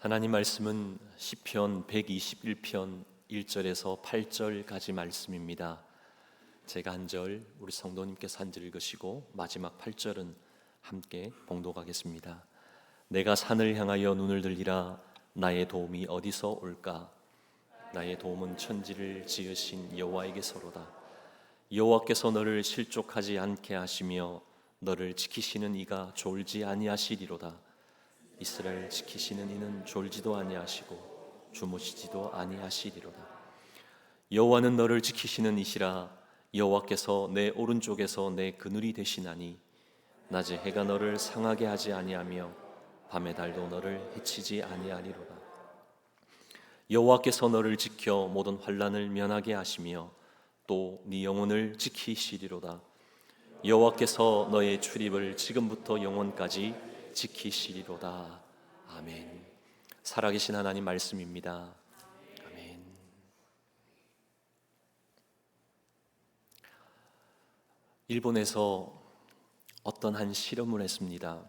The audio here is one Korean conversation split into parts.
하나님 말씀은 시편 121편 1절에서 8절까지 말씀입니다. 제가 한 절, 우리 성도님께서 한 절 읽으시고 마지막 8절은 함께 봉독하겠습니다. 내가 산을 향하여 눈을 들리라. 나의 도움이 어디서 올까? 나의 도움은 천지를 지으신 여호와에게서로다. 여호와께서 너를 실족하지 않게 하시며 너를 지키시는 이가 졸지 아니하시리로다. 이스라엘 지키시는 이는 졸지도 아니하시고 주무시지도 아니하시리로다. 여호와는 너를 지키시는 이시라. 여호와께서 내 오른쪽에서 내 그늘이 되시나니 낮에 해가 너를 상하게 하지 아니하며 밤에 달도 너를 해치지 아니하리로다. 여호와께서 너를 지켜 모든 환난을 면하게 하시며 또 네 영혼을 지키시리로다. 여호와께서 너의 출입을 지금부터 영원까지 지키시리로다. 아멘. 살아계신 하나님 말씀입니다. 아멘. 일본에서 어떤 한 실험을 했습니다.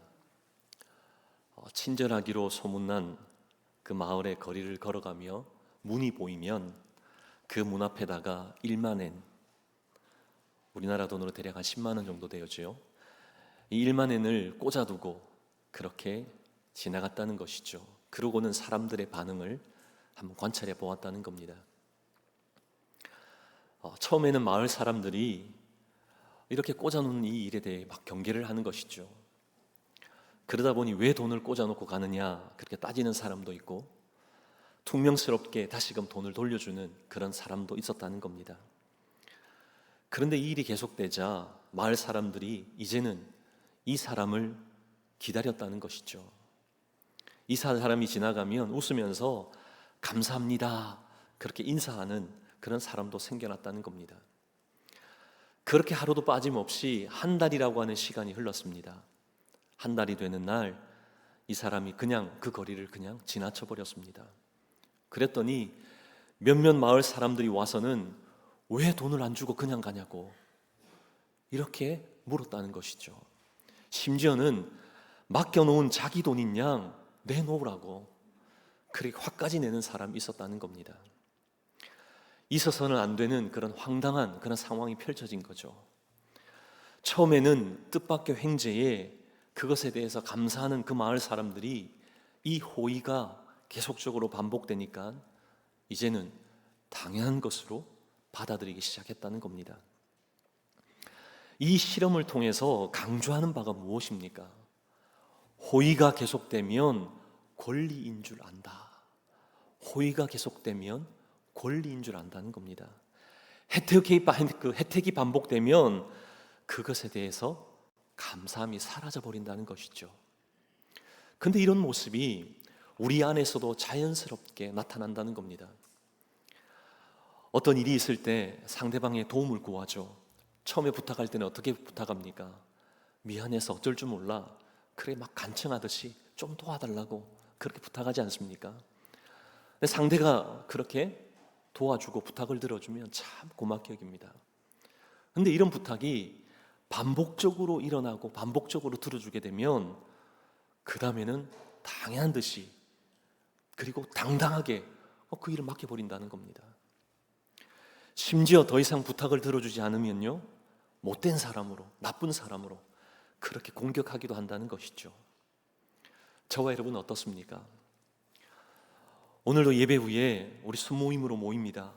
친절하기로 소문난 그 마을의 거리를 걸어가며 문이 보이면 그 문 앞에다가 1만 엔, 우리나라 돈으로 대략 한 10만 원 정도 되었죠. 이 1만 엔을 꽂아두고 그렇게 지나갔다는 것이죠. 그러고는 사람들의 반응을 한번 관찰해 보았다는 겁니다. 처음에는 마을 사람들이 이렇게 꽂아놓은 이 일에 대해 막 경계를 하는 것이죠. 그러다 보니 왜 돈을 꽂아놓고 가느냐 그렇게 따지는 사람도 있고, 퉁명스럽게 다시금 돈을 돌려주는 그런 사람도 있었다는 겁니다. 그런데 이 일이 계속되자 마을 사람들이 이제는 이 사람을 기다렸다는 것이죠. 이 사람이 지나가면 웃으면서 감사합니다 그렇게 인사하는 그런 사람도 생겨났다는 겁니다. 그렇게 하루도 빠짐없이 한 달이라고 하는 시간이 흘렀습니다. 한 달이 되는 날 이 사람이 그냥 그 거리를 그냥 지나쳐 버렸습니다. 그랬더니 몇몇 마을 사람들이 와서는 왜 돈을 안 주고 그냥 가냐고 이렇게 물었다는 것이죠. 심지어는 맡겨놓은 자기 돈인 양 내놓으라고 그렇게 화까지 내는 사람이 있었다는 겁니다. 있어서는 안 되는 그런 황당한 그런 상황이 펼쳐진 거죠. 처음에는 뜻밖의 횡재에 그것에 대해서 감사하는 그 마을 사람들이 이 호의가 계속적으로 반복되니까 이제는 당연한 것으로 받아들이기 시작했다는 겁니다. 이 실험을 통해서 강조하는 바가 무엇입니까? 호의가 계속되면 권리인 줄 안다. 호의가 계속되면 권리인 줄 안다는 겁니다. 혜택이 반복되면 그것에 대해서 감사함이 사라져 버린다는 것이죠. 근데 이런 모습이 우리 안에서도 자연스럽게 나타난다는 겁니다. 어떤 일이 있을 때 상대방의 도움을 구하죠. 처음에 부탁할 때는 어떻게 부탁합니까? 미안해서 어쩔 줄 몰라. 그래 막 간청하듯이 좀 도와달라고 그렇게 부탁하지 않습니까? 근데 상대가 그렇게 도와주고 부탁을 들어주면 참 고맙게 여깁니다. 근데 이런 부탁이 반복적으로 일어나고 반복적으로 들어주게 되면 그 다음에는 당연한 듯이 그리고 당당하게 그 일을 맡겨버린다는 겁니다. 심지어 더 이상 부탁을 들어주지 않으면요, 못된 사람으로, 나쁜 사람으로 그렇게 공격하기도 한다는 것이죠. 저와 여러분은 어떻습니까? 오늘도 예배 후에 우리 순모임으로 모입니다.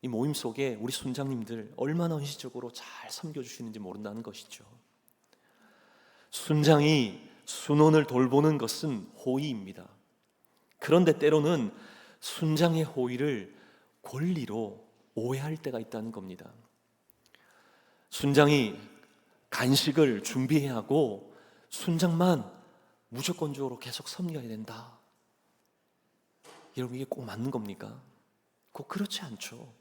이 모임 속에 우리 순장님들 얼마나 헌신적으로 잘 섬겨주시는지 모른다는 것이죠. 순장이 순원을 돌보는 것은 호의입니다. 그런데 때로는 순장의 호의를 권리로 오해할 때가 있다는 겁니다. 순장이 간식을 준비해야 하고 순장만 무조건적으로 계속 섬겨야 된다. 여러분, 이게 꼭 맞는 겁니까? 꼭 그렇지 않죠.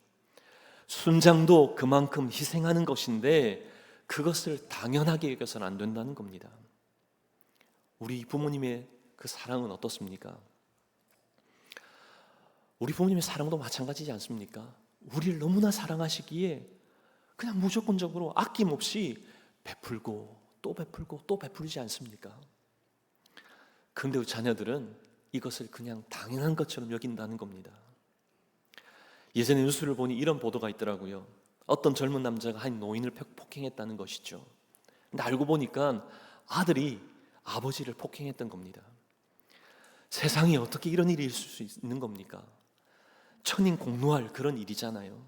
순장도 그만큼 희생하는 것인데 그것을 당연하게 여겨서는 안 된다는 겁니다. 우리 부모님의 그 사랑은 어떻습니까? 우리 부모님의 사랑도 마찬가지지 않습니까? 우리를 너무나 사랑하시기에 그냥 무조건적으로 아낌없이 베풀고 또 베풀고 또 베풀지 않습니까? 그런데 우리 자녀들은 이것을 그냥 당연한 것처럼 여긴다는 겁니다. 예전에 뉴스를 보니 이런 보도가 있더라고요. 어떤 젊은 남자가 한 노인을 폭행했다는 것이죠. 근데 알고 보니까 아들이 아버지를 폭행했던 겁니다. 세상에 어떻게 이런 일이 있을 수 있는 겁니까? 천인공노할 그런 일이잖아요.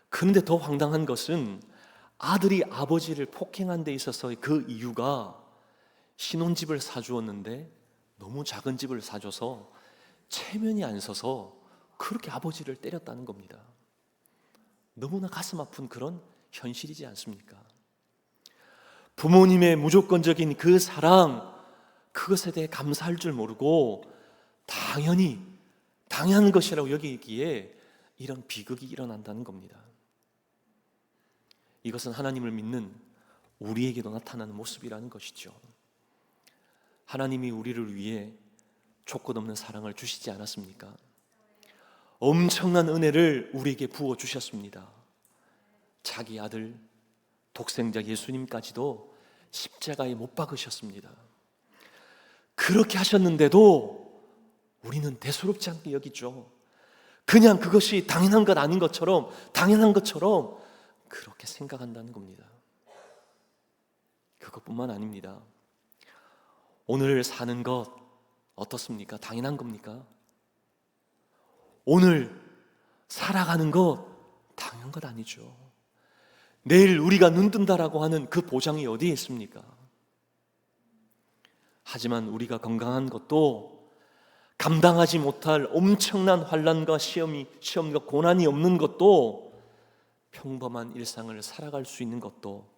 그런데 더 황당한 것은 아들이 아버지를 폭행한 데 있어서의 그 이유가 신혼집을 사주었는데 너무 작은 집을 사줘서 체면이 안 서서 그렇게 아버지를 때렸다는 겁니다. 너무나 가슴 아픈 그런 현실이지 않습니까? 부모님의 무조건적인 그 사랑, 그것에 대해 감사할 줄 모르고 당연한 것이라고 여기기에 이런 비극이 일어난다는 겁니다. 이것은 하나님을 믿는 우리에게도 나타나는 모습이라는 것이죠. 하나님이 우리를 위해 조건 없는 사랑을 주시지 않았습니까? 엄청난 은혜를 우리에게 부어주셨습니다. 자기 아들 독생자 예수님까지도 십자가에 못 박으셨습니다. 그렇게 하셨는데도 우리는 대수롭지 않게 여기죠. 그냥 그것이 당연한 것 아닌 것처럼, 당연한 것처럼 그렇게 생각한다는 겁니다. 그것뿐만 아닙니다. 오늘 사는 것 어떻습니까? 당연한 겁니까? 오늘 살아가는 것 당연한 것 아니죠. 내일 우리가 눈 뜬다라고 하는 그 보장이 어디에 있습니까? 하지만 우리가 건강한 것도, 감당하지 못할 엄청난 환난과 시험과 고난이 없는 것도, 평범한 일상을 살아갈 수 있는 것도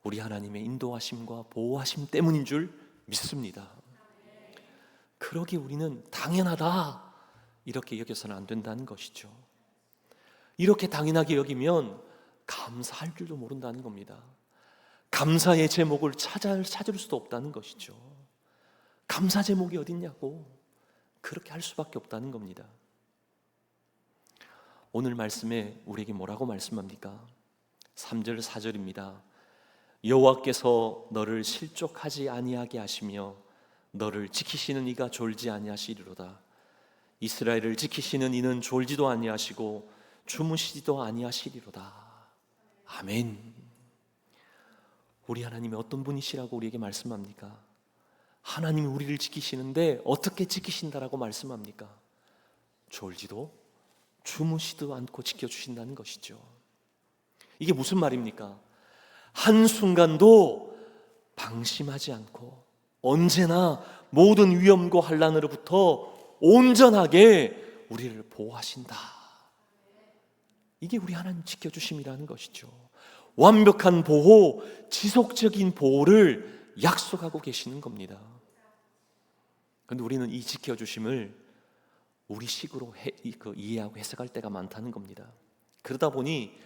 우리 하나님의 인도하심과 보호하심 때문인 줄 믿습니다. 그러기에 우리는 당연하다 이렇게 여겨서는 안 된다는 것이죠. 이렇게 당연하게 여기면 감사할 줄도 모른다는 겁니다. 감사의 제목을 찾을 수도 없다는 것이죠. 감사 제목이 어딨냐고 그렇게 할 수밖에 없다는 겁니다. 오늘 말씀에 우리에게 뭐라고 말씀합니까? 3절 4절입니다. 여호와께서 너를 실족하지 아니하게 하시며 너를 지키시는 이가 졸지 아니하시리로다. 이스라엘을 지키시는 이는 졸지도 아니하시고 주무시지도 아니하시리로다. 아멘. 우리 하나님이 어떤 분이시라고 우리에게 말씀합니까? 하나님이 우리를 지키시는데 어떻게 지키신다라고 말씀합니까? 졸지도 주무시도 않고 지켜주신다는 것이죠. 이게 무슨 말입니까? 한순간도 방심하지 않고 언제나 모든 위험과 환난으로부터 온전하게 우리를 보호하신다. 이게 우리 하나님 지켜주심이라는 것이죠. 완벽한 보호, 지속적인 보호를 약속하고 계시는 겁니다. 그런데 우리는 이 지켜주심을 우리 식으로 이해하고 해석할 때가 많다는 겁니다. 그러다 보니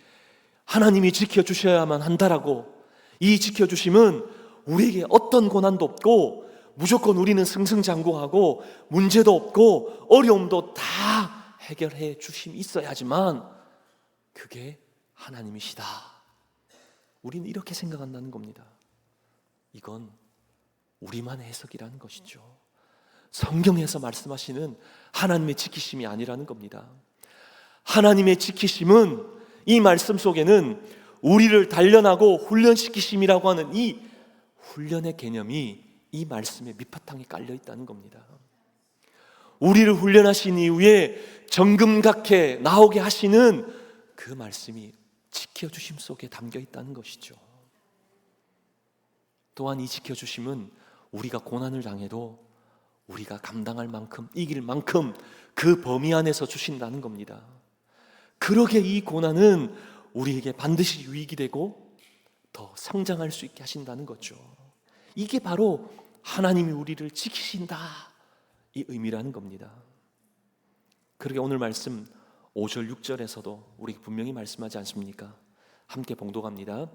하나님이 지켜주셔야만 한다라고, 이 지켜주심은 우리에게 어떤 고난도 없고 무조건 우리는 승승장구하고 문제도 없고 어려움도 다 해결해 주심이 있어야지만 그게 하나님이시다. 우리는 이렇게 생각한다는 겁니다. 이건 우리만의 해석이라는 것이죠. 성경에서 말씀하시는 하나님의 지키심이 아니라는 겁니다. 하나님의 지키심은, 이 말씀 속에는 우리를 단련하고 훈련시키심이라고 하는 이 훈련의 개념이 이 말씀의 밑바탕에 깔려 있다는 겁니다. 우리를 훈련하신 이후에 정금같게 나오게 하시는 그 말씀이 지켜주심 속에 담겨 있다는 것이죠. 또한 이 지켜주심은 우리가 고난을 당해도 우리가 감당할 만큼, 이길 만큼 그 범위 안에서 주신다는 겁니다. 그러게 이 고난은 우리에게 반드시 유익이 되고 더 성장할 수 있게 하신다는 거죠. 이게 바로 하나님이 우리를 지키신다, 이 의미라는 겁니다. 그러게 오늘 말씀 5절 6절에서도 우리에게 분명히 말씀하지 않습니까? 함께 봉독합니다.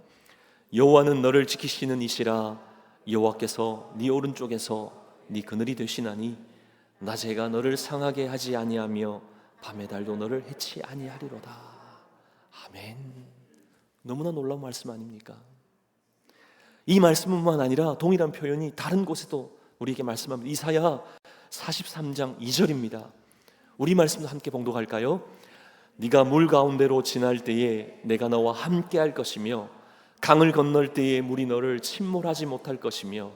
여호와는 너를 지키시는 이시라. 여호와께서 네 오른쪽에서 네 그늘이 되시나니 낮에가 너를 상하게 하지 아니하며 밤의 달도 너를 해치 아니하리로다. 아멘. 너무나 놀라운 말씀 아닙니까? 이 말씀뿐만 아니라 동일한 표현이 다른 곳에도 우리에게 말씀합니다. 이사야 43장 2절입니다. 우리 말씀도 함께 봉독할까요? 네가 물 가운데로 지날 때에 내가 너와 함께 할 것이며 강을 건널 때에 물이 너를 침몰하지 못할 것이며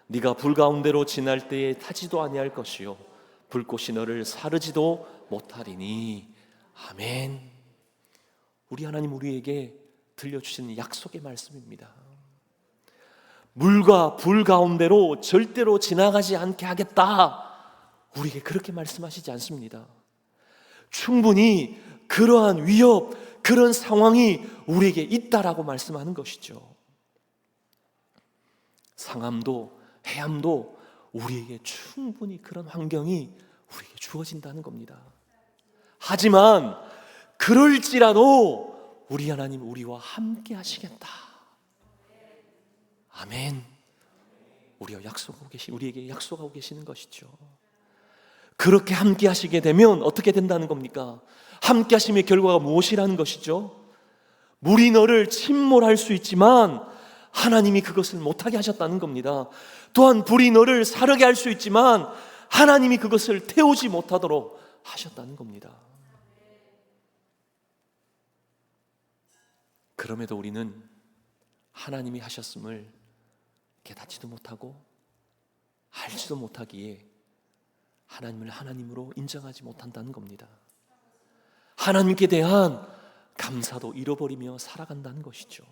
네가 불 가운데로 지날 때에 타지도 아니할 것이요 불꽃이 너를 사르지도 못하리니. 아멘. 우리 하나님 우리에게 들려주시는 약속의 말씀입니다. 물과 불 가운데로 절대로 지나가지 않게 하겠다, 우리에게 그렇게 말씀하시지 않습니다. 충분히 그러한 위협, 그런 상황이 우리에게 있다라고 말씀하는 것이죠. 상암도 해암도 우리에게 충분히 그런 환경이 우리에게 주어진다는 겁니다. 하지만 그럴지라도 우리 하나님 우리와 함께 하시겠다. 아멘. 우리에게 약속하고 계시는 것이죠. 그렇게 함께 하시게 되면 어떻게 된다는 겁니까? 함께 하심의 결과가 무엇이라는 것이죠? 물이 너를 침몰할 수 있지만 하나님이 그것을 못하게 하셨다는 겁니다. 또한 불이 너를 사르게 할 수 있지만 하나님이 그것을 태우지 못하도록 하셨다는 겁니다. 그럼에도 우리는 하나님이 하셨음을 깨닫지도 못하고 알지도 못하기에 하나님을 하나님으로 인정하지 못한다는 겁니다. 하나님께 대한 감사도 잃어버리며 살아간다는 것이죠.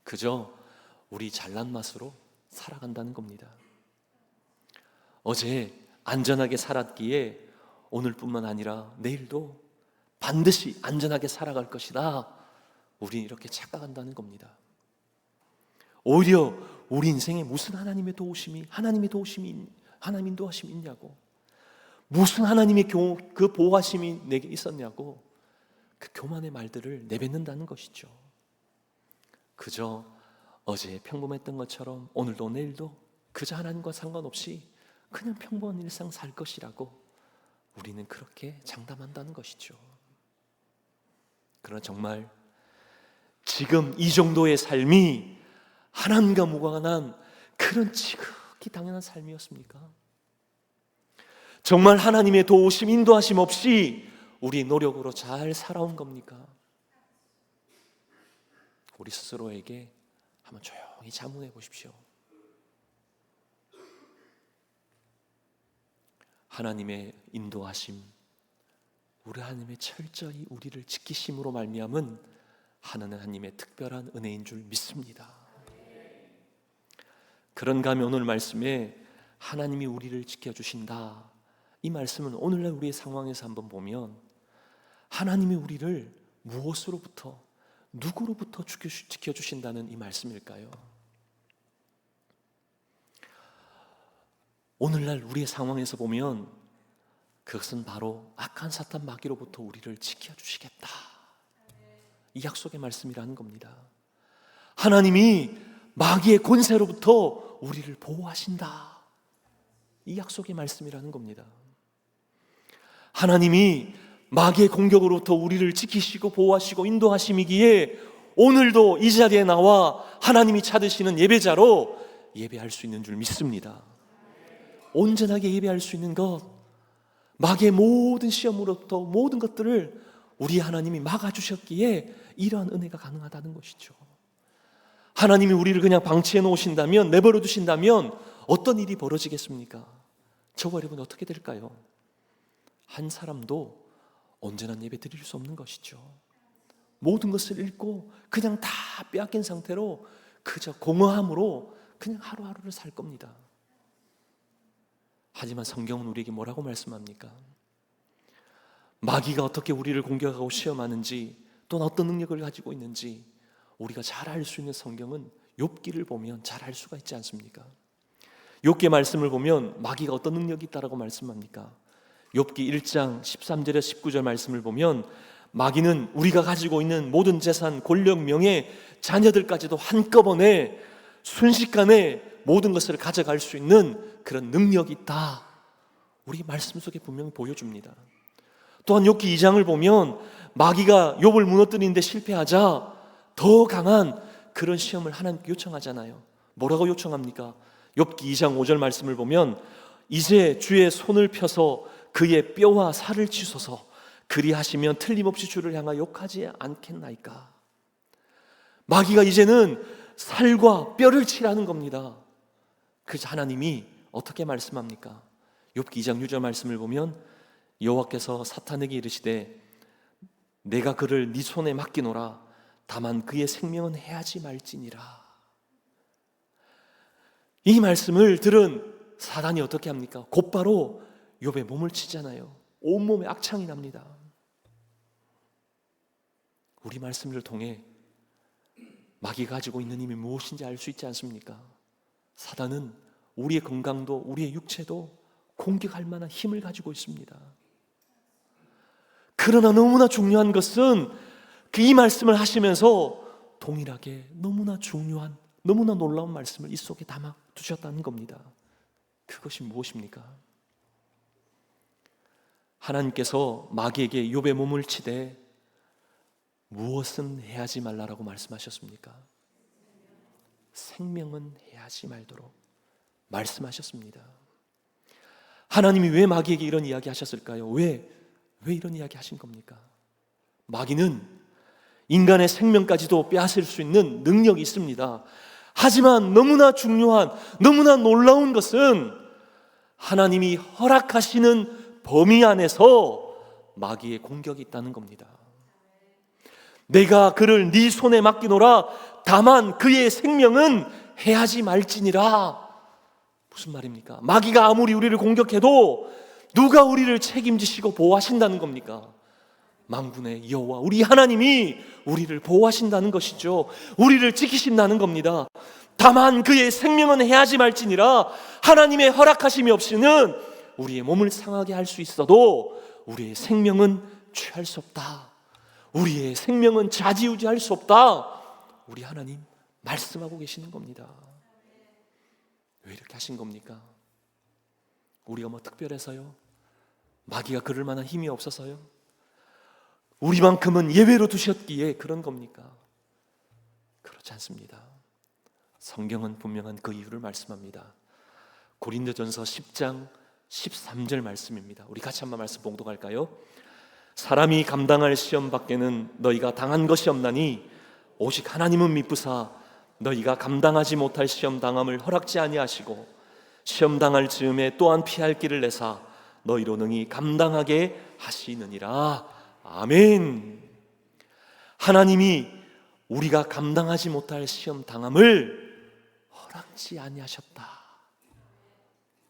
그저 우리 잘난 맛으로 살아간다는 겁니다. 어제 안전하게 살았기에 오늘뿐만 아니라 내일도 반드시 안전하게 살아갈 것이다, 우리 이렇게 착각한다는 겁니다. 오히려 우리 인생에 무슨 하나님의 도우심이 있냐고, 무슨 하나님의 그 보호하심이 내게 있었냐고 그 교만의 말들을 내뱉는다는 것이죠. 그저 어제 평범했던 것처럼 오늘도 내일도 그저 하나님과 상관없이 그냥 평범한 일상 살 것이라고 우리는 그렇게 장담한다는 것이죠. 그러나 정말 지금 이 정도의 삶이 하나님과 무관한 그런 지극히 당연한 삶이었습니까? 정말 하나님의 도우심, 인도하심 없이 우리 노력으로 잘 살아온 겁니까? 우리 스스로에게 한번 조용히 자문해 보십시오. 하나님의 인도하심, 우리 하나님의 철저히 우리를 지키심으로 말미암은 하나님의 특별한 은혜인 줄 믿습니다. 그런가 하면 오늘 말씀에 하나님이 우리를 지켜주신다, 이 말씀은 오늘날 우리의 상황에서 한번 보면 하나님이 우리를 무엇으로부터, 누구로부터 지켜주신다는 이 말씀일까요? 오늘날 우리의 상황에서 보면 그것은 바로 악한 사탄 마귀로부터 우리를 지켜주시겠다, 이 약속의 말씀이라는 겁니다. 하나님이 마귀의 권세로부터 우리를 보호하신다, 이 약속의 말씀이라는 겁니다. 하나님이 마귀의 공격으로부터 우리를 지키시고 보호하시고 인도하심이기에 오늘도 이 자리에 나와 하나님이 찾으시는 예배자로 예배할 수 있는 줄 믿습니다. 온전하게 예배할 수 있는 것, 마귀의 모든 시험으로부터 모든 것들을 우리 하나님이 막아주셨기에 이러한 은혜가 가능하다는 것이죠. 하나님이 우리를 그냥 방치해 놓으신다면, 내버려 두신다면 어떤 일이 벌어지겠습니까? 저와 여러분 어떻게 될까요? 한 사람도 온전한 예배 드릴 수 없는 것이죠. 모든 것을 잃고 그냥 다 빼앗긴 상태로 그저 공허함으로 그냥 하루하루를 살 겁니다. 하지만 성경은 우리에게 뭐라고 말씀합니까? 마귀가 어떻게 우리를 공격하고 시험하는지, 또는 어떤 능력을 가지고 있는지 우리가 잘 알 수 있는 성경은 욥기를 보면 잘 알 수가 있지 않습니까? 욥기의 말씀을 보면 마귀가 어떤 능력이 있다라고 말씀합니까? 욥기 1장 13절에서 19절 말씀을 보면 마귀는 우리가 가지고 있는 모든 재산, 권력, 명예, 자녀들까지도 한꺼번에 순식간에 모든 것을 가져갈 수 있는 그런 능력이 있다, 우리 말씀 속에 분명히 보여줍니다. 또한 욥기 2장을 보면 마귀가 욥을 무너뜨리는데 실패하자 더 강한 그런 시험을 하나님께 요청하잖아요. 뭐라고 요청합니까? 욥기 2장 5절 말씀을 보면 이제 주의 손을 펴서 그의 뼈와 살을 치소서. 그리하시면 틀림없이 주를 향하여 욕하지 않겠나이까. 마귀가 이제는 살과 뼈를 치라는 겁니다. 그래서 하나님이 어떻게 말씀합니까? 욥기 2장 6절 말씀을 보면 여호와께서 사탄에게 이르시되 내가 그를 네 손에 맡기노라. 다만 그의 생명은 해하지 말지니라. 이 말씀을 들은 사단이 어떻게 합니까? 곧바로 욥의 몸을 치잖아요. 온몸에 악창이 납니다. 우리 말씀을 통해 마귀가 가지고 있는 힘이 무엇인지 알 수 있지 않습니까? 사단은 우리의 건강도 우리의 육체도 공격할 만한 힘을 가지고 있습니다. 그러나 너무나 중요한 것은 이 말씀을 하시면서 동일하게 너무나 중요한, 너무나 놀라운 말씀을 이 속에 담아 두셨다는 겁니다. 그것이 무엇입니까? 하나님께서 마귀에게 욥의 몸을 치되 무엇은 해하지 말라라고 말씀하셨습니까? 생명은 해하지 말도록 말씀하셨습니다. 하나님이 왜 마귀에게 이런 이야기 하셨을까요? 왜 이런 이야기 하신 겁니까? 마귀는 인간의 생명까지도 빼앗을 수 있는 능력이 있습니다. 하지만 너무나 중요한, 너무나 놀라운 것은 하나님이 허락하시는 범위 안에서 마귀의 공격이 있다는 겁니다. 내가 그를 네 손에 맡기노라. 다만 그의 생명은 해하지 말지니라. 무슨 말입니까? 마귀가 아무리 우리를 공격해도 누가 우리를 책임지시고 보호하신다는 겁니까? 만군의 여호와 우리 하나님이 우리를 보호하신다는 것이죠. 우리를 지키신다는 겁니다. 다만 그의 생명은 해하지 말지니라. 하나님의 허락하심이 없이는 우리의 몸을 상하게 할 수 있어도 우리의 생명은 취할 수 없다. 우리의 생명은 좌지우지할 수 없다. 우리 하나님 말씀하고 계시는 겁니다. 왜 이렇게 하신 겁니까? 우리가 뭐 특별해서요? 마귀가 그럴 만한 힘이 없어서요? 우리만큼은 예외로 두셨기에 그런 겁니까? 그렇지 않습니다. 성경은 분명한 그 이유를 말씀합니다. 고린도전서 10장 13절 말씀입니다. 우리 같이 한번 말씀 봉독할까요? 사람이 감당할 시험 밖에는 너희가 당한 것이 없나니 오직 하나님은 미쁘사 너희가 감당하지 못할 시험 당함을 허락지 아니하시고 시험 당할 즈음에 또한 피할 길을 내사 너희로 능히 감당하게 하시느니라. 아멘. 하나님이 우리가 감당하지 못할 시험 당함을 허락지 아니하셨다.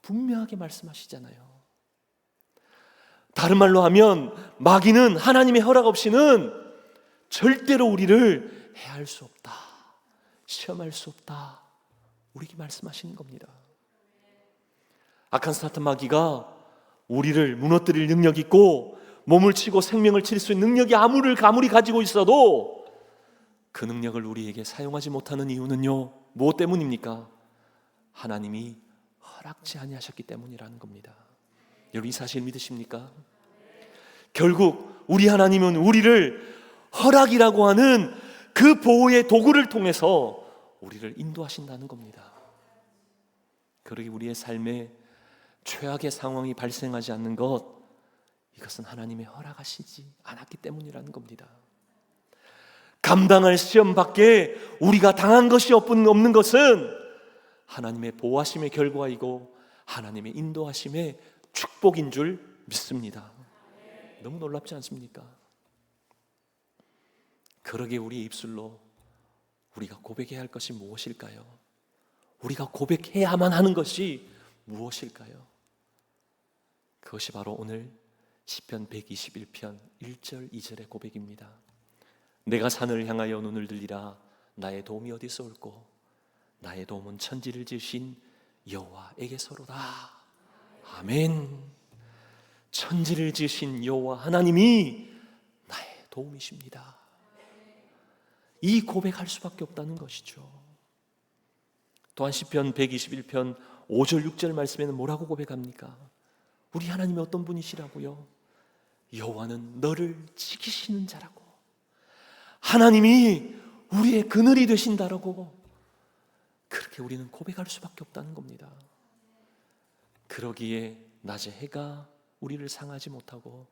분명하게 말씀하시잖아요. 다른 말로 하면 마귀는 하나님의 허락 없이는 절대로 우리를 해할 수 없다. 시험할 수 없다. 우리에게 말씀하시는 겁니다. 악한 사탄 마귀가 우리를 무너뜨릴 능력이 있고 몸을 치고 생명을 칠 수 있는 능력이 아무리 가지고 있어도 그 능력을 우리에게 사용하지 못하는 이유는요, 무엇 때문입니까? 하나님이 허락지 아니하셨기 때문이라는 겁니다. 여러분 이 사실 믿으십니까? 결국 우리 하나님은 우리를 허락이라고 하는 그 보호의 도구를 통해서 우리를 인도하신다는 겁니다. 그러기 우리의 삶에 최악의 상황이 발생하지 않는 것, 이것은 하나님의 허락하시지 않았기 때문이라는 겁니다. 감당할 시험 밖에 우리가 당한 것이 없는 것은 하나님의 보호하심의 결과이고 하나님의 인도하심의 축복인 줄 믿습니다. 너무 놀랍지 않습니까? 그러게 우리의 입술로 우리가 고백해야 할 것이 무엇일까요? 우리가 고백해야만 하는 것이 무엇일까요? 그것이 바로 오늘 시편 121편 1절 2절의 고백입니다. 내가 산을 향하여 눈을 들리라. 나의 도움이 어디서 올꼬? 나의 도움은 천지를 지으신 여호와에게서로다. 아멘. 천지를 지으신 여호와 하나님이 나의 도움이십니다. 이 고백할 수밖에 없다는 것이죠. 또한 시편 121편 5절 6절 말씀에는 뭐라고 고백합니까? 우리 하나님이 어떤 분이시라고요? 여호와는 너를 지키시는 자라고, 하나님이 우리의 그늘이 되신다라고, 그렇게 우리는 고백할 수밖에 없다는 겁니다. 그러기에 낮에 해가 우리를 상하지 못하고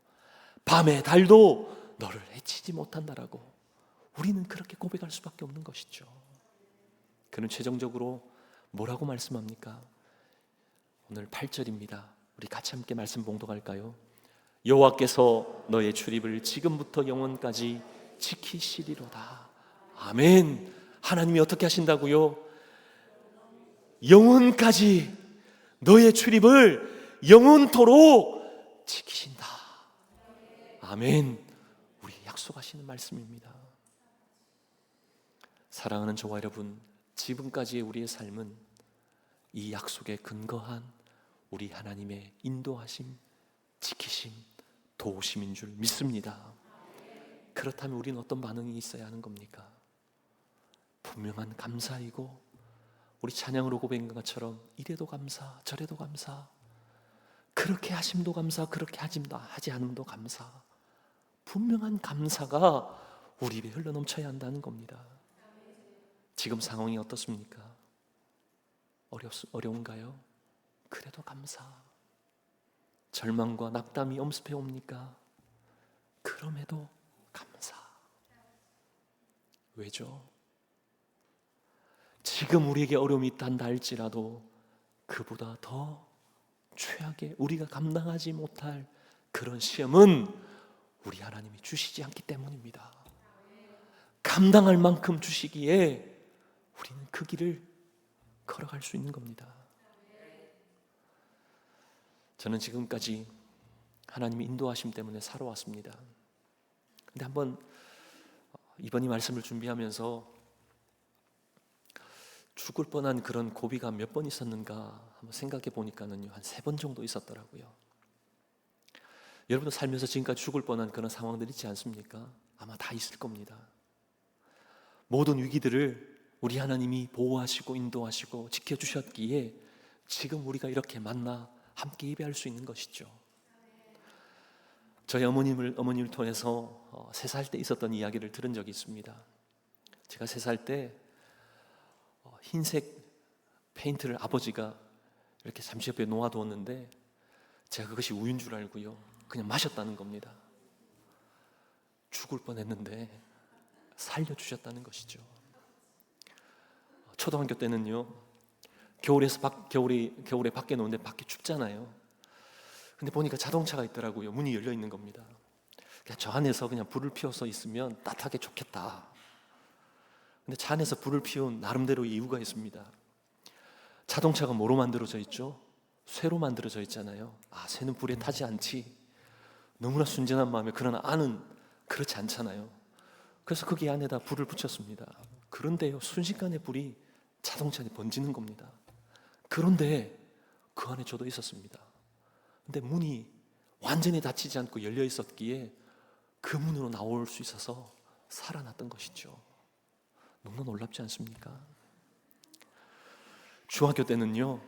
밤에 달도 너를 해치지 못한다라고 우리는 그렇게 고백할 수밖에 없는 것이죠. 그는 최종적으로 뭐라고 말씀합니까? 오늘 8절입니다. 우리 같이 함께 말씀 봉독할까요? 여호와께서 너의 출입을 지금부터 영원까지 지키시리로다. 아멘. 하나님이 어떻게 하신다고요? 영원까지 너의 출입을 영원토록 지키신다. 아멘. 우리 약속하시는 말씀입니다. 사랑하는 저와 여러분, 지금까지의 우리의 삶은 이 약속에 근거한 우리 하나님의 인도하심, 지키심, 도우심인 줄 믿습니다. 그렇다면 우리는 어떤 반응이 있어야 하는 겁니까? 분명한 감사이고, 우리 찬양으로 고백한 것처럼 이래도 감사, 저래도 감사, 그렇게 하심도 감사, 그렇게 하지 않음도 감사, 분명한 감사가 우리 입에 흘러넘쳐야 한다는 겁니다. 지금 상황이 어떻습니까? 어려운가요? 그래도 감사. 절망과 낙담이 엄습해 옵니까? 그럼에도 감사. 왜죠? 지금 우리에게 어려움이 있단다 할지라도 그보다 더 최악의 우리가 감당하지 못할 그런 시험은 우리 하나님이 주시지 않기 때문입니다. 감당할 만큼 주시기에 우리는 그 길을 걸어갈 수 있는 겁니다. 저는 지금까지 하나님의 인도하심 때문에 살아왔습니다. 근데 한번 이번 이 말씀을 준비하면서 죽을 뻔한 그런 고비가 몇 번 있었는가 한번 생각해 보니까는요, 한 3번 정도 있었더라고요. 여러분도 살면서 지금까지 죽을 뻔한 그런 상황들 있지 않습니까? 아마 다 있을 겁니다. 모든 위기들을 우리 하나님이 보호하시고 인도하시고 지켜주셨기에 지금 우리가 이렇게 만나 함께 예배할 수 있는 것이죠. 저희 어머님을 통해서 3살 때 있었던 이야기를 들은 적이 있습니다. 제가 3살 때 흰색 페인트를 아버지가 이렇게 잠시 옆에 놓아두었는데 제가 그것이 우유인 줄 알고요, 그냥 마셨다는 겁니다. 죽을 뻔했는데 살려주셨다는 것이죠. 초등학교 때는요, 겨울에 밖에 노는데 밖에 춥잖아요. 근데 보니까 자동차가 있더라고요. 문이 열려 있는 겁니다. 저 안에서 그냥 불을 피워서 있으면 따뜻하게 좋겠다. 근데 차 안에서 불을 피운 나름대로 이유가 있습니다. 자동차가 뭐로 만들어져 있죠? 쇠로 만들어져 있잖아요. 쇠는 불에 타지 않지. 너무나 순전한 마음에, 그러나 안은 그렇지 않잖아요. 그래서 거기 안에다 불을 붙였습니다. 그런데요, 순식간에 불이 자동차 안에 번지는 겁니다. 그런데 그 안에 저도 있었습니다. 근데 문이 완전히 닫히지 않고 열려 있었기에 그 문으로 나올 수 있어서 살아났던 것이죠. 너무나 놀랍지 않습니까? 중학교 때는요,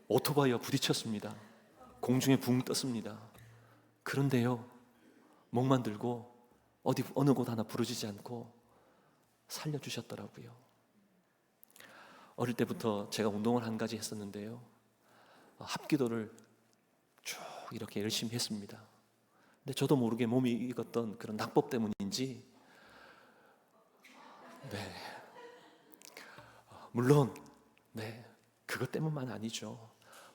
오토바이와 부딪혔습니다. 공중에 붕 떴습니다. 그런데요, 목만 들고 어느 곳 하나 부러지지 않고 살려주셨더라고요. 어릴 때부터 제가 운동을 한 가지 했었는데요, 합기도를 쭉 이렇게 열심히 했습니다. 근데 저도 모르게 몸이 익었던 그런 낙법 때문인지, 물론 그것 때문만 아니죠.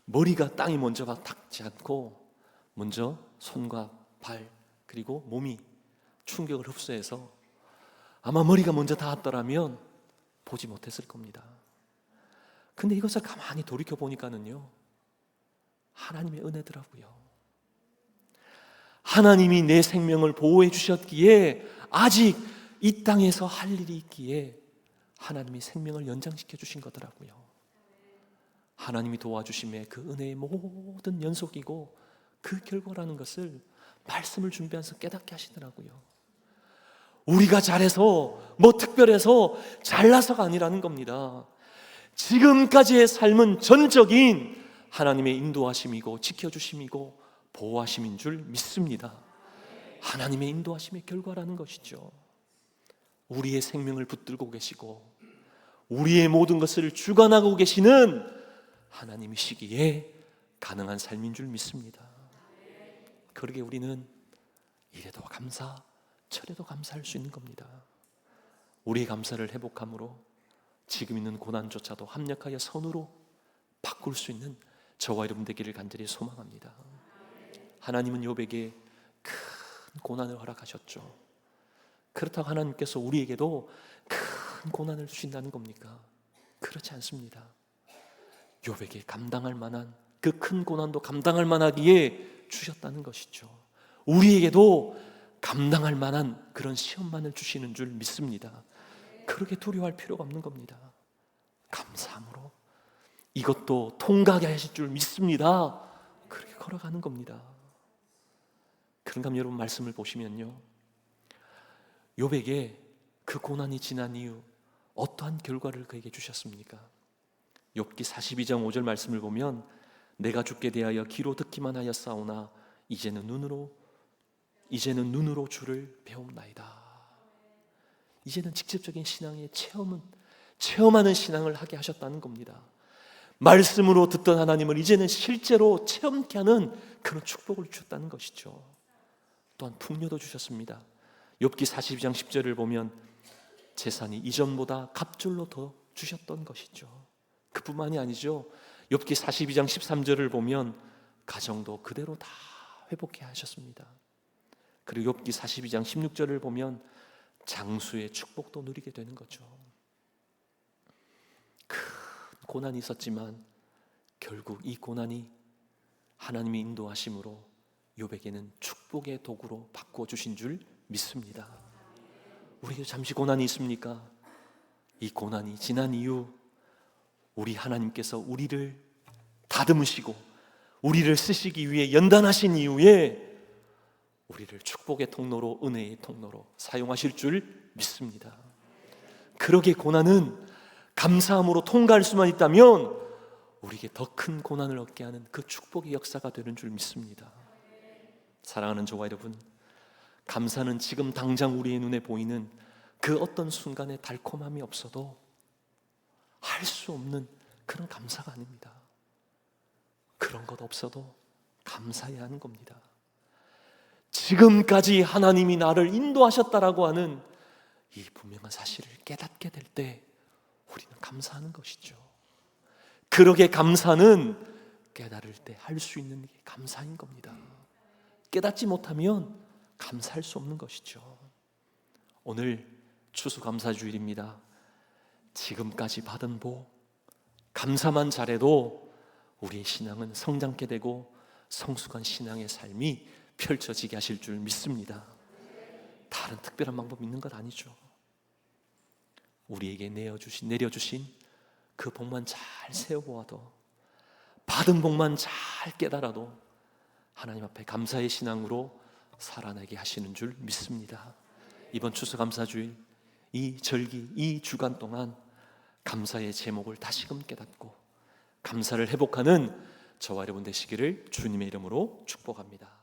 머리가 땅이 먼저 닿지 않고 먼저 손과 발 그리고 몸이 충격을 흡수해서 아마 머리가 먼저 닿았더라면 보지 못했을 겁니다. 근데 이것을 가만히 돌이켜 보니까는요, 하나님의 은혜더라고요. 하나님이 내 생명을 보호해 주셨기에 아직 이 땅에서 할 일이 있기에 하나님이 생명을 연장시켜 주신 거더라고요. 하나님이 도와주심에 그 은혜의 모든 연속이고 그 결과라는 것을 말씀을 준비하면서 깨닫게 하시더라고요. 우리가 잘해서 특별해서 잘나서가 아니라는 겁니다. 지금까지의 삶은 전적인 하나님의 인도하심이고 지켜주심이고 보호하심인 줄 믿습니다. 하나님의 인도하심의 결과라는 것이죠. 우리의 생명을 붙들고 계시고 우리의 모든 것을 주관하고 계시는 하나님이시기에 가능한 삶인 줄 믿습니다. 그러게 우리는 이래도 감사, 저래도 감사할 수 있는 겁니다. 우리의 감사를 회복함으로 지금 있는 고난조차도 합력하여 선으로 바꿀 수 있는 저와 여러분 되기를 간절히 소망합니다. 하나님은 욥에게 큰 고난을 허락하셨죠. 그렇다고 하나님께서 우리에게도 큰 고난을 주신다는 겁니까? 그렇지 않습니다. 욥에게 감당할 만한 그 큰 고난도 감당할 만하기에 주셨다는 것이죠. 우리에게도 감당할 만한 그런 시험만을 주시는 줄 믿습니다. 그렇게 두려워할 필요가 없는 겁니다. 감사함으로 이것도 통과하게 하실 줄 믿습니다. 그렇게 걸어가는 겁니다. 그런가 하면 여러분 말씀을 보시면요, 욥에게 그 고난이 지난 이후 어떠한 결과를 그에게 주셨습니까? 욥기 42장 5절 말씀을 보면 내가 주께 대하여 귀로 듣기만 하였사오나 이제는 눈으로 주를 배움나이다. 이제는 직접적인 신앙의 체험하는 신앙을 하게 하셨다는 겁니다. 말씀으로 듣던 하나님을 이제는 실제로 체험케 하는 그런 축복을 주셨다는 것이죠. 또한 풍요도 주셨습니다. 욥기 42장 10절을 보면 재산이 이전보다 갑절로 더 주셨던 것이죠. 그뿐만이 아니죠. 욥기 42장 13절을 보면 가정도 그대로 다 회복해 하셨습니다. 그리고 욥기 42장 16절을 보면 장수의 축복도 누리게 되는 거죠. 큰 고난이 있었지만 결국 이 고난이 하나님의 인도하심으로 욥에게는 축복의 도구로 바꿔주신 줄 믿습니다. 우리에게 잠시 고난이 있습니까? 이 고난이 지난 이후 우리 하나님께서 우리를 다듬으시고 우리를 쓰시기 위해 연단하신 이후에 우리를 축복의 통로로, 은혜의 통로로 사용하실 줄 믿습니다. 그러기에 고난은 감사함으로 통과할 수만 있다면 우리에게 더 큰 고난을 얻게 하는 그 축복의 역사가 되는 줄 믿습니다. 사랑하는 저와 여러분, 감사는 지금 당장 우리의 눈에 보이는 그 어떤 순간에 달콤함이 없어도 할 수 없는 그런 감사가 아닙니다. 그런 것 없어도 감사해야 하는 겁니다. 지금까지 하나님이 나를 인도하셨다라고 하는 이 분명한 사실을 깨닫게 될 때 우리는 감사하는 것이죠. 그러게 감사는 깨달을 때 할 수 있는 게 감사인 겁니다. 깨닫지 못하면 감사할 수 없는 것이죠. 오늘 추수감사주일입니다. 지금까지 받은 복, 감사만 잘해도 우리의 신앙은 성장케 되고 성숙한 신앙의 삶이 펼쳐지게 하실 줄 믿습니다. 다른 특별한 방법 있는 것 아니죠. 우리에게 내려주신 그 복만 잘 세워보아도, 받은 복만 잘 깨달아도 하나님 앞에 감사의 신앙으로 살아나게 하시는 줄 믿습니다. 이번 추수감사주일, 이 절기, 이 주간 동안 감사의 제목을 다시금 깨닫고 감사를 회복하는 저와 여러분 되시기를 주님의 이름으로 축복합니다.